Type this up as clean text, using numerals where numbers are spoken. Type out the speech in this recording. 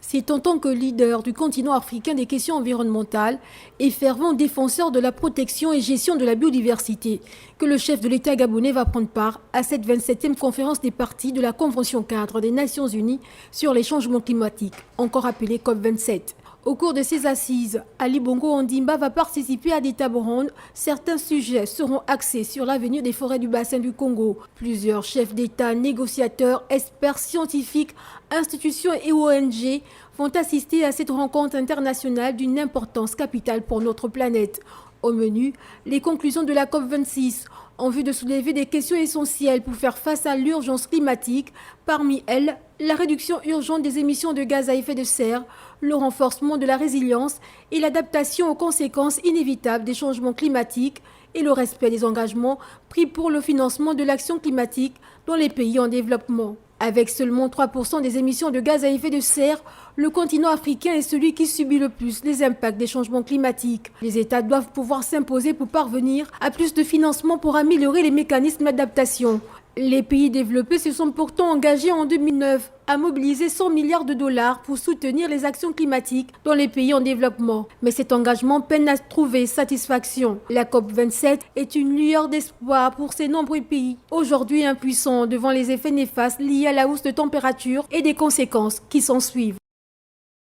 C'est en tant que leader du continent africain des questions environnementales et fervent défenseur de la protection et gestion de la biodiversité que le chef de l'État gabonais va prendre part à cette 27e conférence des parties de la Convention cadre des Nations Unies sur les changements climatiques, encore appelée COP27. Au cours de ces assises, Ali Bongo Ondimba va participer à des tables rondes. Certains sujets seront axés sur l'avenir des forêts du bassin du Congo. Plusieurs chefs d'État, négociateurs, experts scientifiques, institutions et ONG vont assister à cette rencontre internationale d'une importance capitale pour notre planète. Au menu, les conclusions de la COP26 en vue de soulever des questions essentielles pour faire face à l'urgence climatique, parmi elles la réduction urgente des émissions de gaz à effet de serre, le renforcement de la résilience et l'adaptation aux conséquences inévitables des changements climatiques et le respect des engagements pris pour le financement de l'action climatique dans les pays en développement. Avec seulement 3% des émissions de gaz à effet de serre, le continent africain est celui qui subit le plus les impacts des changements climatiques. Les États doivent pouvoir s'imposer pour parvenir à plus de financement pour améliorer les mécanismes d'adaptation. Les pays développés se sont pourtant engagés en 2009 à mobiliser 100 milliards de dollars pour soutenir les actions climatiques dans les pays en développement. Mais cet engagement peine à trouver satisfaction. La COP27 est une lueur d'espoir pour ces nombreux pays, aujourd'hui impuissants devant les effets néfastes liés à la hausse de température et des conséquences qui s'en suivent.